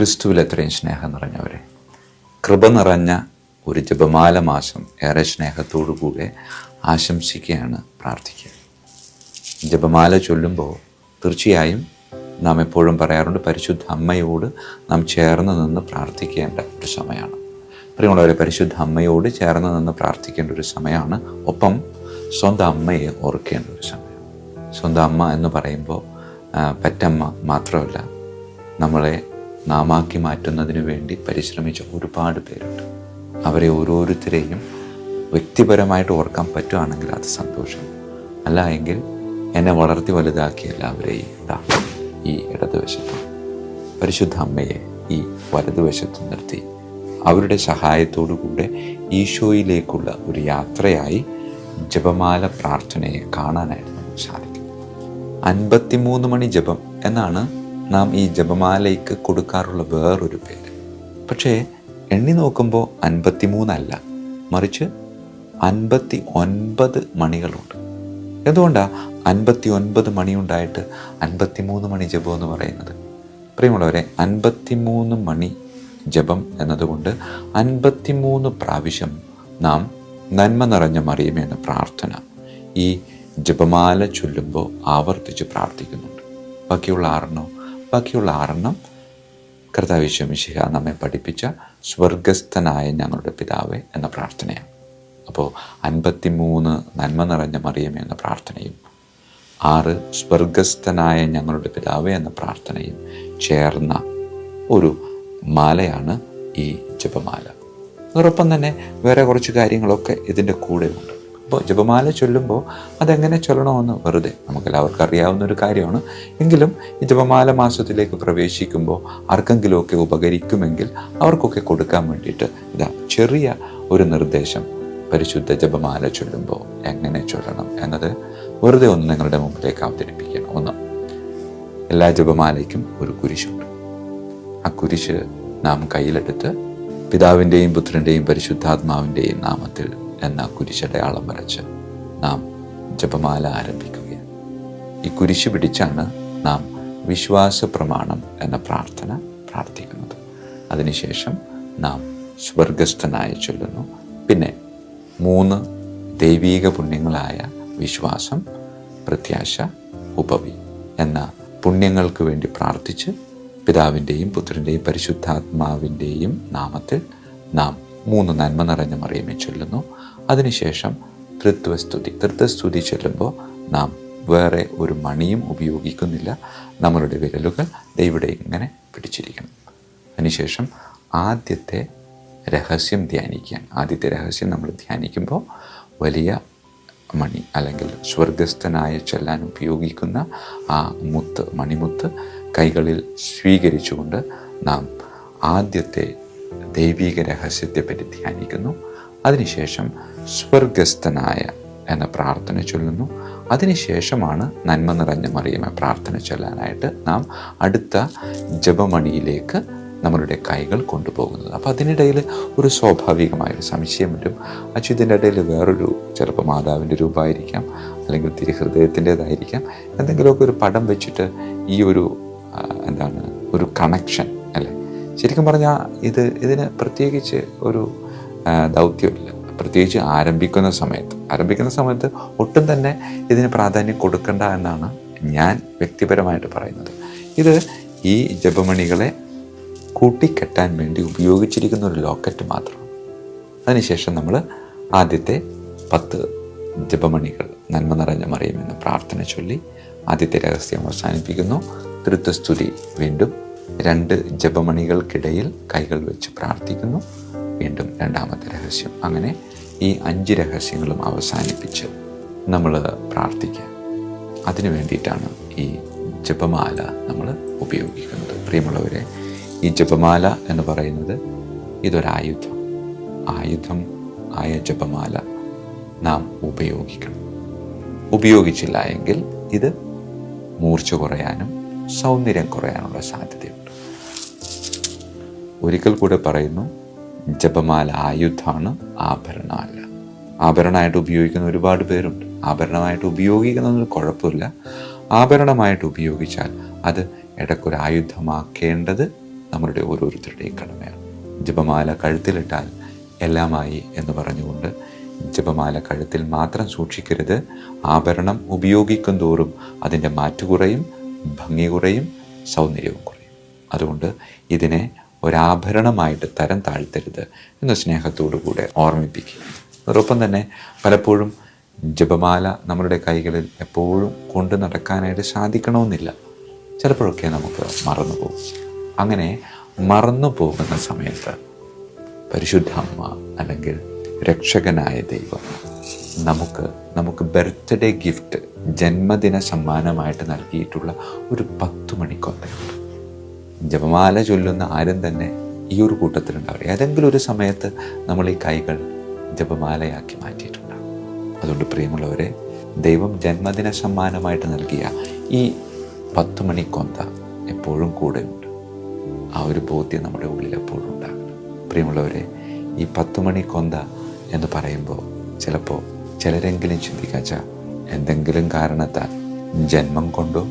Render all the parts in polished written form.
ക്രിസ്തുവിൽ എത്രയും സ്നേഹം നിറഞ്ഞവരെ, കൃപ നിറഞ്ഞ ഒരു ജപമാല മാസം ഏറെ സ്നേഹത്തോടു കൂടെ ആശംസിക്കുകയാണ്, പ്രാർത്ഥിക്കുക. ജപമാല ചൊല്ലുമ്പോൾ തീർച്ചയായും നാം എപ്പോഴും പറയാറുണ്ട്, പരിശുദ്ധ അമ്മയോട് നാം ചേർന്ന് നിന്ന് പ്രാർത്ഥിക്കേണ്ട ഒരു സമയമാണ്. പ്രിയമുള്ളവരെ, പരിശുദ്ധ അമ്മയോട് ചേർന്ന് നിന്ന് പ്രാർത്ഥിക്കേണ്ട ഒരു സമയമാണ്. ഒപ്പം സ്വന്തം അമ്മയെ ഓർക്കേണ്ട ഒരു സമയം. സ്വന്തം അമ്മ എന്ന് പറയുമ്പോൾ പെറ്റമ്മ മാത്രമല്ല, നമ്മളെ നാമാക്കി മാറ്റുന്നതിന് വേണ്ടി പരിശ്രമിച്ച ഒരുപാട് പേരുണ്ട്. അവരെ ഓരോരുത്തരെയും വ്യക്തിപരമായിട്ട് ഓർക്കാൻ പറ്റുകയാണെങ്കിൽ അത് സന്തോഷം. അല്ല എങ്കിൽ എന്നെ വളർത്തി വലുതാക്കിയ എല്ലാവരെയും ഈ ഇടതുവശത്തും പരിശുദ്ധ അമ്മയെ ഈ വലതുവശത്തും നിർത്തി അവരുടെ സഹായത്തോടു കൂടെ ഈശോയിലേക്കുള്ള ഒരു യാത്രയായി ജപമാല പ്രാർത്ഥനയെ കാണാനായിട്ട് നമുക്ക് സാധിക്കും. 53 മണി ജപം എന്നാണ് നാം ഈ ജപമാലയ്ക്ക് കൊടുക്കാറുള്ള വേറൊരു പേര്. പക്ഷേ എണ്ണി നോക്കുമ്പോൾ 53 അല്ല, മറിച്ച് 59 മണികളുണ്ട്. എന്തുകൊണ്ടാണ് 59 മണിയുണ്ടായിട്ട് 53 മണി ജപം എന്ന് പറയുന്നത്? പ്രിയമുള്ളവരെ, 53 മണി ജപം എന്നതുകൊണ്ട് 53 പ്രാവശ്യം നാം നന്മ നിറഞ്ഞ മറിയമേ എന്ന പ്രാർത്ഥന ഈ ജപമാല ചൊല്ലുമ്പോൾ ആവർത്തിച്ച് പ്രാർത്ഥിക്കുന്നുണ്ട്. ബാക്കിയുള്ള 6 കർത്താവ് യേശു മിശിഹ നമ്മെ പഠിപ്പിച്ച സ്വർഗസ്ഥനായ ഞങ്ങളുടെ പിതാവേ എന്ന പ്രാർത്ഥനയാണ്. അപ്പോൾ 53 നന്മ നിറഞ്ഞ മറിയമേ എന്ന പ്രാർത്ഥനയും 6 സ്വർഗസ്ഥനായ ഞങ്ങളുടെ പിതാവേ എന്ന പ്രാർത്ഥനയും ചേർന്ന ഒരു മാലയാണ് ഈ ജപമാല. അതോടൊപ്പം തന്നെ വേറെ കുറച്ച് കാര്യങ്ങളൊക്കെ ഇതിൻ്റെ കൂടെ ഉണ്ട്. അപ്പോൾ ജപമാല ചൊല്ലുമ്പോൾ അതെങ്ങനെ ചൊല്ലണമെന്ന് വെറുതെ നമുക്കെല്ലാവർക്കും അറിയാവുന്നൊരു കാര്യമാണ്. എങ്കിലും ഈ ജപമാല മാസത്തിലേക്ക് പ്രവേശിക്കുമ്പോൾ ആർക്കെങ്കിലുമൊക്കെ ഉപകരിക്കുമെങ്കിൽ അവർക്കൊക്കെ കൊടുക്കാൻ വേണ്ടിയിട്ട് ചെറിയ ഒരു നിർദ്ദേശം, പരിശുദ്ധ ജപമാല ചൊല്ലുമ്പോൾ എങ്ങനെ ചൊല്ലണം എന്നത് വെറുതെ ഒന്ന് നിങ്ങളുടെ മുമ്പിലേക്ക് അവതരിപ്പിക്കണം. ഒന്ന്, എല്ലാ ജപമാലയ്ക്കും ഒരു കുരിശുണ്ട്. ആ കുരിശ് നാം കയ്യിലെടുത്ത് പിതാവിൻ്റെയും പുത്രൻ്റെയും പരിശുദ്ധാത്മാവിൻ്റെയും നാമത്തിൽ എന്ന കുരിശടയാളം വരച്ച് നാം ജപമാല ആരംഭിക്കുകയാണ്. ഈ കുരിശ് പിടിച്ചാണ് നാം വിശ്വാസ പ്രമാണം എന്ന പ്രാർത്ഥന പ്രാർത്ഥിക്കുന്നത്. അതിനുശേഷം നാം സ്വർഗസ്ഥനായി ചൊല്ലുന്നു. പിന്നെ 3 ദൈവീക പുണ്യങ്ങളായ വിശ്വാസം, പ്രത്യാശ, ഉപവി എന്ന പുണ്യങ്ങൾക്ക് വേണ്ടി പ്രാർത്ഥിച്ച് പിതാവിൻ്റെയും പുത്രൻ്റെയും പരിശുദ്ധാത്മാവിൻ്റെയും നാമത്തിൽ നാം 3 നന്മ നിറഞ്ഞ മറിയമേ ചൊല്ലുന്നു. അതിനുശേഷം തൃത്വസ്തുതി ചൊല്ലുമ്പോൾ നാം വേറെ ഒരു മണിയും ഉപയോഗിക്കുന്നില്ല. നമ്മളുടെ വിരലുകൾ ദൈവയുടെ ഇങ്ങനെ പിടിച്ചിരിക്കണം. അതിനുശേഷം ആദ്യത്തെ രഹസ്യം ധ്യാനിക്കാൻ. ആദ്യത്തെ രഹസ്യം നമ്മൾ ധ്യാനിക്കുമ്പോൾ വലിയ മണി അല്ലെങ്കിൽ സ്വർഗസ്ഥനായ ചൊല്ലാൻ ഉപയോഗിക്കുന്ന ആ മണിമുത്ത് കൈകളിൽ സ്വീകരിച്ചുകൊണ്ട് നാം ആദ്യത്തെ ദൈവിക രഹസ്യത്തെപ്പറ്റി ധ്യാനിക്കുന്നു. അതിനുശേഷം സ്വർഗസ്ഥനായ എന്ന പ്രാർത്ഥന ചൊല്ലുന്നു. അതിനുശേഷമാണ് നന്മ നിറഞ്ഞ മറിയമേ പ്രാർത്ഥന ചൊല്ലാനായിട്ട് നാം അടുത്ത ജപമണിയിലേക്ക് നമ്മളുടെ കൈകൾ കൊണ്ടുപോകുന്നത്. അപ്പോൾ അതിനിടയിൽ ഒരു സ്വാഭാവികമായൊരു സംശയം വരും. ഇതിൻ്റെ ഇടയിൽ വേറൊരു, ചിലപ്പോൾ മാതാവിൻ്റെ രൂപമായിരിക്കാം, അല്ലെങ്കിൽ തിരുഹൃദയത്തിൻ്റെതായിരിക്കാം, എന്തെങ്കിലുമൊക്കെ ഒരു പടം വെച്ചിട്ട് ഈ ഒരു ഒരു കണക്ഷൻ അല്ലേ? ശരിക്കും പറഞ്ഞാൽ ഇതിന് പ്രത്യേകിച്ച് ഒരു ദൗത്യമില്ല. പ്രത്യേകിച്ച് ആരംഭിക്കുന്ന സമയത്ത് ഒട്ടും തന്നെ ഇതിന് പ്രാധാന്യം കൊടുക്കണ്ട എന്നാണ് ഞാൻ വ്യക്തിപരമായിട്ട് പറയുന്നത്. ഇത് ഈ ജപമണികളെ കൂട്ടിക്കെട്ടാൻ വേണ്ടി ഉപയോഗിച്ചിരിക്കുന്ന ഒരു ലോക്കറ്റ് മാത്രമാണ്. അതിനുശേഷം നമ്മൾ ആദ്യത്തെ 10 ജപമണികൾ നന്മ നിറഞ്ഞ മറിയമെന്ന പ്രാർത്ഥന ചൊല്ലി ആദ്യത്തെ രഹസ്യം അവസാനിപ്പിക്കുന്നു. തൃത്വസ്തുതി വീണ്ടും 2 ജപമണികൾക്കിടയിൽ കൈകൾ വെച്ച് പ്രാർത്ഥിക്കുന്നു. വീണ്ടും രണ്ടാമത്തെ രഹസ്യം. അങ്ങനെ ഈ 5 രഹസ്യങ്ങളും അവസാനിപ്പിച്ച് നമ്മൾ പ്രാർത്ഥിക്കുക. അതിനു വേണ്ടിയിട്ടാണ് ഈ ജപമാല നമ്മൾ ഉപയോഗിക്കുന്നത്. പ്രിയമുള്ളവരെ, ഈ ജപമാല എന്ന് പറയുന്നത് ആയുധം ആയ ജപമാല നാം ഉപയോഗിക്കണം. ഉപയോഗിച്ചില്ല എങ്കിൽ ഇത് മൂർച്ച കുറയാനും സൗന്ദര്യം കുറയാനുള്ള സാധ്യതയുണ്ട്. ഒരിക്കൽ കൂടെ പറയുന്നു, ജപമാല ആയുധമാണ്, ആഭരണമല്ല. ആഭരണമായിട്ട് ഉപയോഗിക്കുന്ന ഒരുപാട് പേരുണ്ട്. ആഭരണമായിട്ട് ഉപയോഗിക്കുന്നതിന് കുഴപ്പമില്ല. ആഭരണമായിട്ട് ഉപയോഗിച്ചാൽ അത് ഇടയ്ക്കൊരു ആയുധമാക്കേണ്ടത് നമ്മളുടെ ഓരോരുത്തരുടെയും കടമയാണ്. ജപമാല കഴുത്തിലിട്ടാൽ എല്ലാമായി എന്ന് പറഞ്ഞുകൊണ്ട് ജപമാല കഴുത്തിൽ മാത്രം സൂക്ഷിക്കരുത്. ആഭരണം ഉപയോഗിക്കും തോറും അതിൻ്റെ മാറ്റു കുറയും, ഭംഗി കുറയും, സൗന്ദര്യവും കുറയും. അതുകൊണ്ട് ഇതിനെ ഒരാഭരണമായിട്ട് തരം താഴ്ത്തരുത് എന്ന് സ്നേഹത്തോടു കൂടെ ഓർമ്മിപ്പിക്കുക. അതോടൊപ്പം തന്നെ പലപ്പോഴും ജപമാല നമ്മളുടെ കൈകളിൽ എപ്പോഴും കൊണ്ടു നടക്കാനായിട്ട് സാധിക്കണമെന്നില്ല. ചിലപ്പോഴൊക്കെ നമുക്ക് മറന്നു പോകും. അങ്ങനെ മറന്നു പോകുന്ന സമയത്ത് പരിശുദ്ധ അമ്മ അല്ലെങ്കിൽ രക്ഷകനായ ദൈവം നമുക്ക് ബർത്ത്ഡേ ഗിഫ്റ്റ്, ജന്മദിന സമ്മാനമായിട്ട് നൽകിയിട്ടുള്ള ഒരു 10 മണിക്കൊന്തയുണ്ട്. ജപമാല ചൊല്ലുന്ന ആരും തന്നെ ഈ ഒരു കൂട്ടത്തിലുണ്ടാവില്ല. ഏതെങ്കിലും ഒരു സമയത്ത് നമ്മൾ ഈ കൈകൾ ജപമാലയാക്കി മാറ്റിയിട്ടുണ്ടാകും. അതുകൊണ്ട് പ്രിയമുള്ളവരെ, ദൈവം ജന്മദിന സമ്മാനമായിട്ട് നൽകിയ ഈ 10 മണിക്കൊന്ത എപ്പോഴും കൂടെയുണ്ട്. ആ ഒരു ബോധ്യം നമ്മുടെ ഉള്ളിൽ എപ്പോഴും ഉണ്ടാകണം. പ്രിയമുള്ളവരെ, ഈ 10 മണിക്കൊന്ത എന്ന് പറയുമ്പോൾ ചിലപ്പോൾ ചിലരെങ്കിലും ചിന്തിക്കാച്ച എന്തെങ്കിലും കാരണത്താൽ ജന്മം കൊണ്ടോ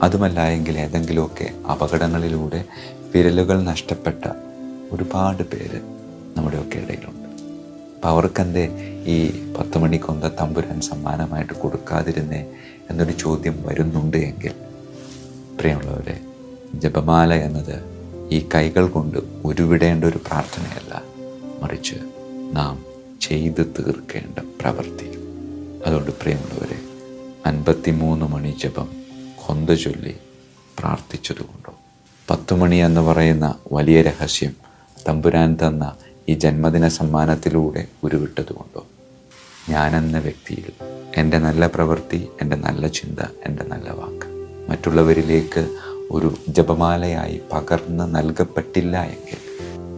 അതുമല്ല എങ്കിൽ ഏതെങ്കിലുമൊക്കെ അപകടങ്ങളിലൂടെ വിരലുകൾ നഷ്ടപ്പെട്ട ഒരുപാട് പേര് നമ്മുടെയൊക്കെ ഇടയിലുണ്ട്. അപ്പം അവർക്കെന്തേ ഈ 10 മണിക്കൊന്ത തമ്പുരാൻ സമ്മാനമായിട്ട് കൊടുക്കാതിരുന്നേ എന്നൊരു ചോദ്യം വരുന്നുണ്ട് എങ്കിൽ, പ്രിയമുള്ളവരെ, ജപമാല എന്നത് ഈ കൈകൾ കൊണ്ട് ഉരുവിടേണ്ട ഒരു പ്രാർത്ഥനയല്ല, മറിച്ച് നാം ചെയ്തു തീർക്കേണ്ട പ്രവൃത്തി. അതുകൊണ്ട് പ്രിയമുള്ളവരെ, 53 മണി ജപം കൊന്ത ചൊല്ലി പ്രാർത്ഥിച്ചതുകൊണ്ടോ, 10 മണി എന്ന് പറയുന്ന വലിയ രഹസ്യം തമ്പുരാൻ തന്ന ഈ ജന്മദിന സമ്മാനത്തിലൂടെ ഉരുവിട്ടതുകൊണ്ടോ, ഞാനെന്ന വ്യക്തിയിൽ എൻ്റെ നല്ല പ്രവൃത്തി, എൻ്റെ നല്ല ചിന്ത, എൻ്റെ നല്ല വാക്ക് മറ്റുള്ളവരിലേക്ക് ഒരു ജപമാലയായി പകർന്ന് നൽകപ്പെട്ടില്ല എങ്കിൽ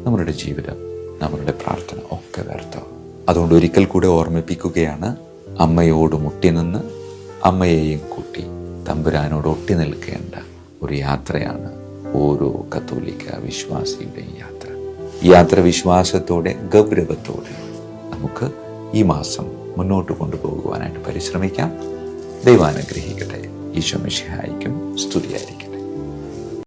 നമ്മളുടെ ജീവിതം, നമ്മളുടെ പ്രാർത്ഥന ഒക്കെ വ്യർത്ഥമാവും. അതുകൊണ്ട് ഒരിക്കൽ കൂടെ ഓർമ്മിപ്പിക്കുകയാണ്, അമ്മയോട് മുട്ടി നിന്ന് അമ്മയെയും കൂട്ടി തമ്പുരാനോട് ഒട്ടി നിൽക്കേണ്ട ഒരു യാത്രയാണ് ഓരോ കത്തോലിക്ക വിശ്വാസിയുടെയും യാത്ര. ഈ യാത്ര വിശ്വാസത്തോടെ, ഗൗരവത്തോടെ നമുക്ക് ഈ മാസം മുന്നോട്ട് കൊണ്ടുപോകുവാനായിട്ട് പരിശ്രമിക്കാം. ദൈവം അനുഗ്രഹിക്കട്ടെ. ഈശോ മിശിഹായ്ക്കും സ്തുതിയായിരിക്കും.